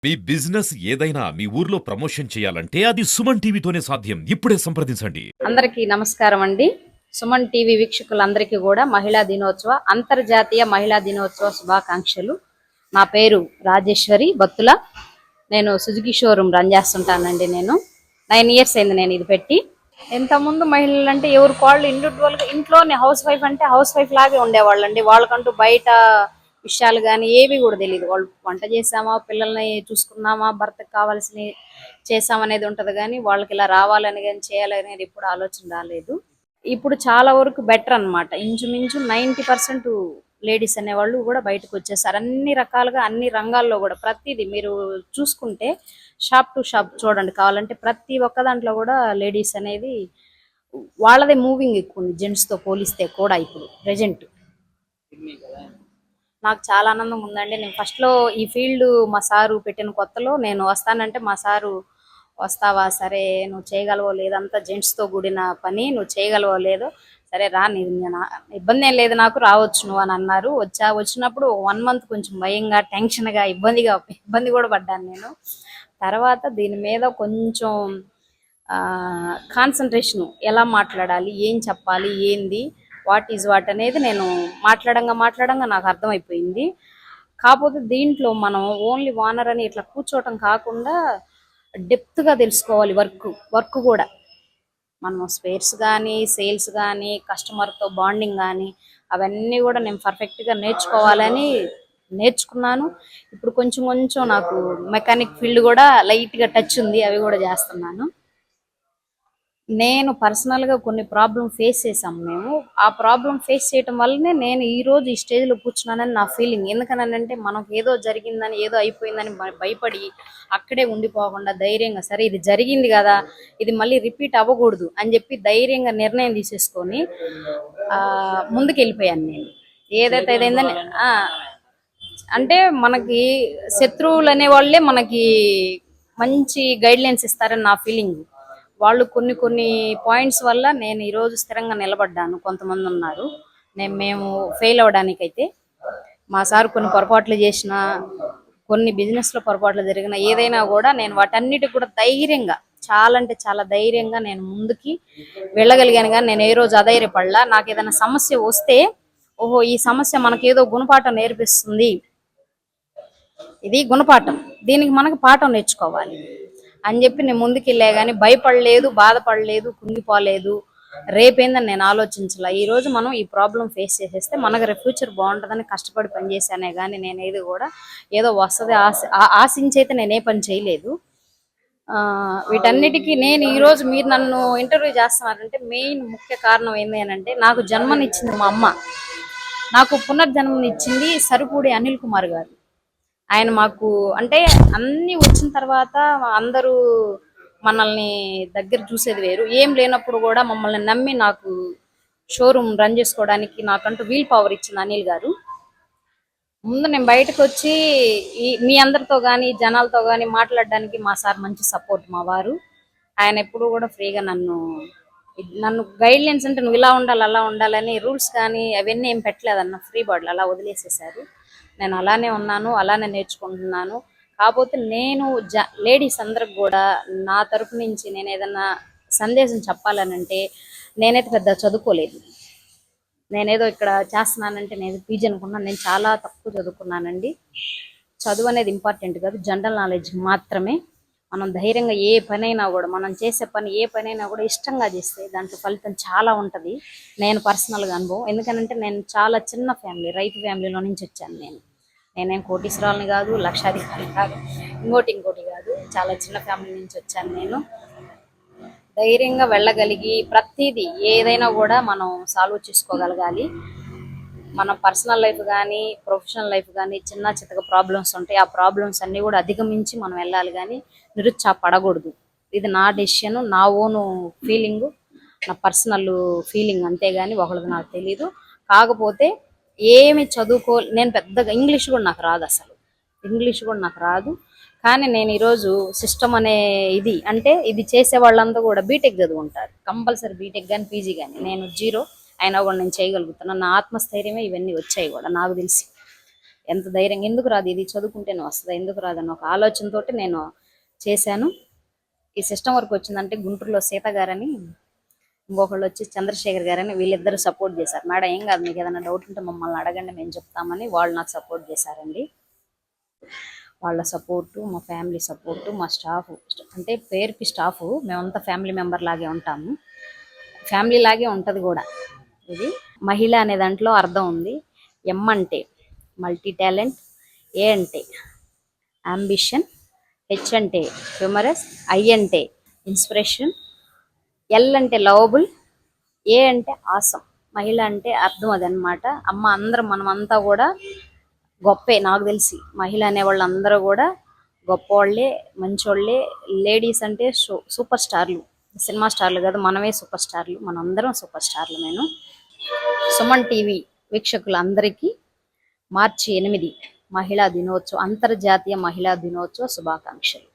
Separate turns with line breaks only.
మీ business ఏదైనా మీ ఊర్లో promotion చేయాలంటే అది సుమన్ టీవీతోనే సాధ్యం. ఇప్పుడే సంప్రదించండి.
అందరికీ నమస్కారం అండి. సుమన్ టీవీ వీక్షకులందరికీ కూడా అంతర్జాతీయ మహిళా దినోత్సవ శుభాకాంక్షలు. నా పేరు రాజేశ్వరి బత్తుల. నేను సుజుకి షోరూమ్ రన్ చేస్తుంటానండి. నేను 9 ఇయర్స్ అయింది నేను ఇది పెట్టి. ఇంతకుముందు మహిళలు అంటే ఎవరు వాళ్ళు ఇండివిజువల్గా ఇంట్లోనే హౌస్ వైఫ్ అంటే హౌస్ వైఫ్ లాగే ఉండేవాళ్ళండి. వాళ్ళకంటూ బయట విషయాలు కానీ ఏవి కూడా తెలియదు. వాళ్ళు వంట చేసామా, పిల్లల్ని చూసుకున్నామా, భర్తకు కావాల్సినవి చేసామనేది ఉంటుంది కానీ వాళ్ళకి ఇలా రావాలని కానీ చేయాలనేది ఎప్పుడు ఆలోచన రాలేదు. ఇప్పుడు చాలా వరకు బెటర్ అనమాట. ఇంచుమించు 90% లేడీస్ అనేవాళ్ళు కూడా బయటకు వచ్చేసారు. అన్ని రకాలుగా అన్ని రంగాల్లో కూడా ప్రతిదీ మీరు చూసుకుంటే షాప్ టు షాప్ చూడండి కావాలంటే ప్రతి ఒక్క దాంట్లో కూడా లేడీస్ అనేది వాళ్ళదే మూవింగ్ ఎక్కువ ఉంది జెంట్స్తో పోలిస్తే కూడా. ఇప్పుడు ప్రెజెంట్ నాకు చాలా ఆనందంగా ఉందండి. నేను ఫస్ట్లో ఈ ఫీల్డ్ మా సారు పెట్టిన కొత్తలో నేను వస్తానంటే మా సారు వస్తావా, సరే నువ్వు చేయగలవో లేదంతా జెంట్స్తో కూడిన పని, నువ్వు చేయగలవో లేదో, సరే రా, ఇబ్బంది ఏం లేదు నాకు, రావచ్చు నువ్వు అని అన్నారు. వచ్చినప్పుడు 1 మంత్ కొంచెం భయంగా, టెన్షన్గా, ఇబ్బంది కూడా పడ్డాను నేను. తర్వాత దీని మీద కొంచెం కాన్సన్ట్రేషను, ఎలా మాట్లాడాలి, ఏం చెప్పాలి, ఏంది, వాట్ ఈజ్ వాట్ అనేది నేను మాట్లాడంగా నాకు అర్థమైపోయింది. కాకపోతే దీంట్లో మనం ఓన్లీ వానర్ అని ఇట్లా కూర్చోవటం కాకుండా డెప్త్గా తెలుసుకోవాలి. వర్క్ కూడా మనం స్పేర్స్ కానీ, సేల్స్ కానీ, కస్టమర్తో బాండింగ్ కానీ అవన్నీ కూడా నేను పర్ఫెక్ట్గా నేర్చుకోవాలని నేర్చుకున్నాను. ఇప్పుడు కొంచెం నాకు మెకానిక్ ఫీల్డ్ కూడా లైట్గా టచ్ ఉంది, అవి కూడా చేస్తున్నాను. నేను పర్సనల్గా కొన్ని ప్రాబ్లం ఫేస్ చేసాము మేము. ఆ ప్రాబ్లం ఫేస్ చేయటం వల్లనే నేను ఈరోజు ఈ స్టేజ్లో కూర్చున్నానని నా ఫీలింగ్. ఎందుకనంటే మనకు ఏదో జరిగిందని, ఏదో అయిపోయిందని భయపడి అక్కడే ఉండిపోకుండా ధైర్యంగా, సరే ఇది జరిగింది కదా, ఇది మళ్ళీ రిపీట్ అవ్వకూడదు అని చెప్పి ధైర్యంగా నిర్ణయం తీసేసుకొని ముందుకు వెళ్ళిపోయాను నేను. ఏదైతే ఏదైందని అంటే మనకి శత్రువులు అనేవాళ్ళే మనకి మంచి గైడ్లైన్స్ ఇస్తారని నా ఫీలింగ్. వాళ్ళు కొన్ని పాయింట్స్ వల్ల నేను ఈరోజు స్థిరంగా నిలబడ్డాను. కొంతమంది ఉన్నారు మేము ఫెయిల్ అవ్వడానికైతే. మా సార్ కొన్ని పొరపాట్లు చేసిన, కొన్ని బిజినెస్లో పొరపాట్లు జరిగిన, ఏదైనా కూడా నేను వాటన్నిటికి కూడా ధైర్యంగా, చాలా అంటే చాలా ధైర్యంగా నేను ముందుకి వెళ్ళగలిగాను. కానీ నేను ఏ రోజు అధైర్యపడలా. నాకు ఏదైనా సమస్య వస్తే, ఓహో ఈ సమస్య మనకేదో గుణపాఠం నేర్పిస్తుంది, ఇది గుణపాఠం, దీనికి మనకు పాఠం నేర్చుకోవాలి అని చెప్పి నేను ముందుకెళ్ళా. కానీ భయపడలేదు, బాధపడలేదు, కుంగిపోలేదు, రేపేందని నేను ఆలోచించాల. ఈరోజు మనం ఈ ప్రాబ్లం ఫేస్ చేసేస్తే మనకు ఫ్యూచర్ బాగుంటుందని కష్టపడి పనిచేశానే కానీ నేను ఏది కూడా ఏదో వస్తుంది ఆశించి అయితే నేనే పని చేయలేదు. వీటన్నిటికీ నేను ఈరోజు మీరు నన్ను ఇంటర్వ్యూ చేస్తున్నారంటే మెయిన్ ముఖ్య కారణం ఏంటి అని అంటే, నాకు జన్మనిచ్చింది మా అమ్మ, నాకు పునర్జన్మనిచ్చింది సరిపూడి అనిల్ కుమార్ గారు. ఆయన మాకు అంటే అన్నీ వచ్చిన తర్వాత అందరూ మనల్ని దగ్గర చూసేది వేరు. ఏం లేనప్పుడు కూడా మమ్మల్ని నమ్మి నాకు షోరూమ్ రన్ చేసుకోవడానికి నాకంటూ వీల్ పవర్ ఇచ్చింది అనిల్ గారు. ముందు నేను బయటకు వచ్చి మీ అందరితో కానీ జనాలతో కానీ మాట్లాడడానికి మా సార్ మంచి సపోర్ట్. మా వారు ఆయన ఎప్పుడు కూడా ఫ్రీగా నన్ను గైడ్లైన్స్ అంటే నువ్వు ఇలా ఉండాలి, అలా ఉండాలని రూల్స్ కానీ అవన్నీ ఏం పెట్టలేదన్న, ఫ్రీ బర్డ్లు అలా వదిలేసేసారు. నేను అలానే ఉన్నాను, అలానే నేర్చుకుంటున్నాను. కాకపోతే నేను లేడీస్ అందరికి కూడా నా తరపు నుంచి నేను ఏదన్నా సందేశం చెప్పాలనంటే, నేనైతే పెద్ద చదువుకోలేదు. నేనేదో ఇక్కడ చేస్తున్నానంటే నేను పీజీ అనుకున్నాను. నేను చాలా తక్కువ చదువుకున్నానండి. చదువు అనేది ఇంపార్టెంట్ కాదు, జనరల్ నాలెడ్జ్ మాత్రమే. మనం ధైర్యంగా ఏ పనైనా కూడా, మనం చేసే పని ఏ పనైనా కూడా ఇష్టంగా చేస్తే దాంట్లో ఫలితం చాలా ఉంటుంది. నేను పర్సనల్గా అనుభవం. ఎందుకనంటే నేను చాలా చిన్న ఫ్యామిలీ, రైతు ఫ్యామిలీలో నుంచి వచ్చాను. నేనేం కోటీశ్వరాలని కాదు, లక్షాధికారి కాదు, ఇంకోటి కాదు, చాలా చిన్న ఫ్యామిలీ నుంచి వచ్చాను నేను. ధైర్యంగా వెళ్ళగలిగి ప్రతిదీ ఏదైనా కూడా మనం సాల్వ్ చేసుకోగలగాలి. మన పర్సనల్ లైఫ్ కానీ, ప్రొఫెషనల్ లైఫ్ కానీ చిన్న చిత్తగా ప్రాబ్లమ్స్ ఉంటాయి. ఆ ప్రాబ్లమ్స్ అన్నీ కూడా అధిగమించి మనం వెళ్ళాలి, కానీ నిరుత్సాహపడకూడదు. ఇది నా డెసిషన్, నా ఓను ఫీలింగు, నా పర్సనల్ ఫీలింగ్, అంతేగాని ఒకళ్ళది నాకు తెలీదు. కాకపోతే ఏమి నేను పెద్దగా ఇంగ్లీష్ కూడా నాకు రాదు, అసలు ఇంగ్లీష్ కూడా నాకు రాదు. కానీ నేను ఈరోజు సిస్టమ్ అనే అంటే ఇది చేసే వాళ్ళంతా కూడా బీటెక్ చదువుకుంటారు, కంపల్సరీ బీటెక్ కానీ పీజీ కానీ. నేను జీరో అయినా కూడా నేను చేయగలుగుతాను. నా ఆత్మస్థైర్యమే ఇవన్నీ వచ్చాయి కూడా నాకు తెలిసి. ఎంత ధైర్యంగా ఎందుకు రాదు, ఇది చదువుకుంటేనే వస్తుందా, ఎందుకు రాదని ఒక ఆలోచనతోటి నేను చేశాను. ఈ సిస్టమ్ వర్క్ వచ్చిందంటే గుంటూరులో సీత గారని, ఇంకొకళ్ళు వచ్చి చంద్రశేఖర్ గారని, వీళ్ళిద్దరు సపోర్ట్ చేశారు. మేడం ఏం కాదు, మీకు ఏదైనా డౌట్ ఉంటే మమ్మల్ని అడగండి, మేము చెప్తామని వాళ్ళు నాకు సపోర్ట్ చేశారండి. వాళ్ళ సపోర్టు, మా ఫ్యామిలీ సపోర్టు, మా స్టాఫ్, అంటే పేరుకి స్టాఫ్, మేమంతా ఫ్యామిలీ మెంబర్ లాగే ఉంటాము, ఫ్యామిలీ లాగే ఉంటుంది కూడా. ఇది మహిళ అనే దాంట్లో అర్థం ఉంది. ఎం అంటే మల్టీ టాలెంట్, ఏ అంటే అంబిషన్, హెచ్ అంటే హ్యూమరస్, ఐ అంటే ఇన్స్పిరేషన్, ఎల్ అంటే లవబుల్, ఏ అంటే ఆసం. మహిళ అంటే అర్థం అదనమాట. అమ్మ అందరం మనమంతా కూడా గొప్పే. నాకు తెలిసి మహిళ అనే వాళ్ళు అందరూ కూడా గొప్పవాళ్ళే, మంచోళ్ళే. లేడీస్ అంటే సూపర్ స్టార్లు, సినిమా స్టార్లు కాదు, మనమే సూపర్ స్టార్లు, మనందరం సూపర్ స్టార్లు. నేను సుమన్ టీవీ వీక్షకులందరికీ మార్చి 8 మహిళా దినోత్సవం, అంతర్జాతీయ మహిళా దినోత్సవ శుభాకాంక్షలు.